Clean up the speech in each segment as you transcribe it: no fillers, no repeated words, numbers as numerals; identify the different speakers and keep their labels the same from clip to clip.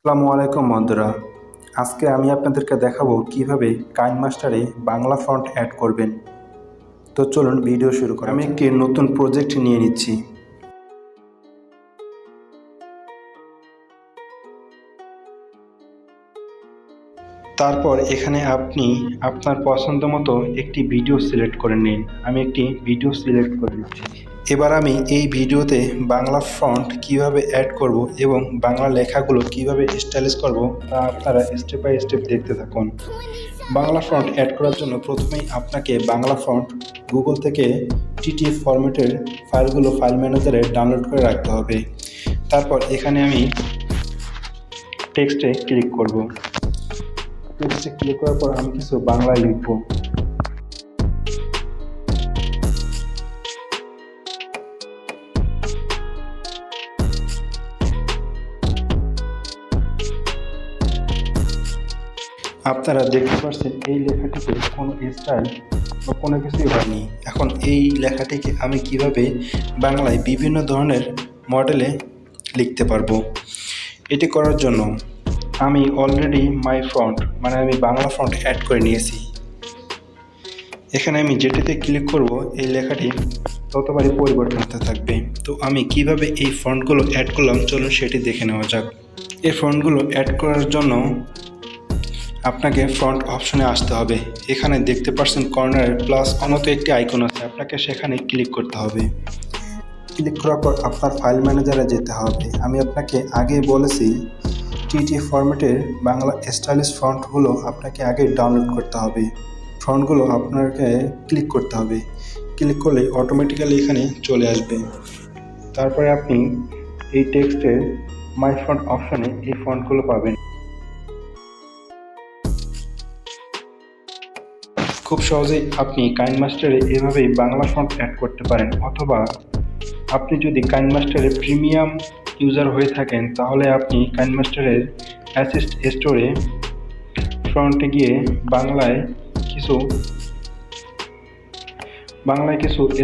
Speaker 1: আসসালামু আলাইকুম বন্ধুরা, আজকে আমি আপনাদেরকে দেখাবো কিভাবে কাইনমাস্টারে বাংলা ফন্ট অ্যাড করবেন। তো চলুন ভিডিও শুরু করি। আমি একটি নতুন প্রজেক্ট নিয়ে নিচ্ছি। তারপর এখানে আপনি আপনার পছন্দ মতো একটি ভিডিও সিলেক্ট করে নিন। আমি একটি ভিডিও সিলেক্ট করে নিচ্ছি। এবার আমি এই ভিডিওতে বাংলা ফন্ট কিভাবে অ্যাড করব এবং বাংলা লেখাগুলো কিভাবে স্টাইলিশ করব তা আপনারা স্টেপ বাই স্টেপ দেখতে থাকুন। বাংলা ফন্ট অ্যাড করার জন্য প্রথমেই আপনাকে বাংলা ফন্ট গুগল থেকে টিটিএফ ফরম্যাটের ফাইলগুলো ফাইল ম্যানেজারে ডাউনলোড করে রাখতে হবে। তারপর এখানে আমি টেক্সটে ক্লিক করব। টেক্সটে ক্লিক করার পর আমি কিছু বাংলায় লিখব। আপনারা দেখতে পাচ্ছেন এই লেখাটিতে কোনো স্টাইল বা কোনো কিছুই হয়নি। এখন এই লেখাটিকে আমি কিভাবে বাংলায় বিভিন্ন ধরনের মডেলে লিখতে পারবো, এটি করার জন্য আমি অলরেডি মাই ফন্ট আমি বাংলা ফন্ট অ্যাড করে নিয়েছি। এখানে আমি যেটিতে ক্লিক করব এই লেখাটি ততবারই পরিবর্তন হতে থাকবে। তো আমি কিভাবে এই ফন্টগুলো অ্যাড করলাম চলুন সেটি দেখে নেওয়া যাক। এই ফন্টগুলো অ্যাড করার জন্য আপনাকে ফন্ট অপশনে আসতে হবে। এখানে দেখতে পাচ্ছেন কর্নারে প্লাস মতো একটি আইকন আছে, আপনাকে সেখানে ক্লিক করতে হবে। ক্লিক করার পর আপনার ফাইল ম্যানেজারে যেতে হবে। আমি আপনাকে আগে বলেছি টিটিএফ ফরম্যাটের বাংলা স্টাইলিশ ফন্টগুলো আপনাকে আগে ডাউনলোড করতে হবে। ফন্টগুলো আপনাকে ক্লিক করতে হবে। ক্লিক করলে অটোমেটিক্যালি এখানে চলে আসবে। তারপরে আপনি এই টেক্সটের মাই ফন্ট অপশনে এই ফন্টগুলো পাবেন। খুব সহজেই আপনি কাইনমাস্টারে এভাবেই বাংলা ফন্ট অ্যাড করতে পারেন, অথবা আপনি যদি কাইনমাস্টারে প্রিমিয়াম ইউজার হয়ে থাকেন তাহলে আপনি কাইনমাস্টারের অ্যাসিস্ট স্টোরে ফন্টে গিয়ে বাংলায় কিছু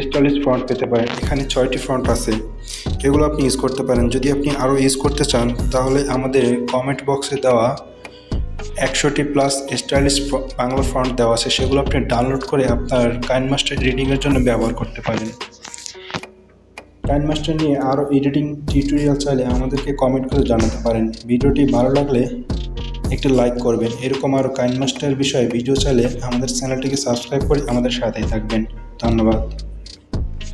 Speaker 1: স্টাইলিশ ফন্ট পেতে পারেন। এখানে 6টি ফন্ট আছে, এগুলো আপনি ইউজ করতে পারেন। যদি আপনি আরও ইউজ করতে চান তাহলে আমাদের কমেন্ট বক্সে দেওয়া 100টি প্লাস স্টাইলিশ বাংলা ফন্ট দেওয়া আছে, সেগুলো আপনি ডাউনলোড করে আপনার কাইনমাস্টার এডিটিংয়ের জন্য ব্যবহার করতে পারেন। কাইনমাস্টার নিয়ে আরও এডিটিং টিউটোরিয়াল চাইলে আমাদেরকে কমেন্ট করে জানাতে পারেন। ভিডিওটি ভালো লাগলে একটি লাইক করবেন। এরকম আরও কাইনমাস্টার বিষয়ে ভিডিও চাইলে আমাদের চ্যানেলটিকে সাবস্ক্রাইব করে আমাদের সাথেই থাকবেন। ধন্যবাদ।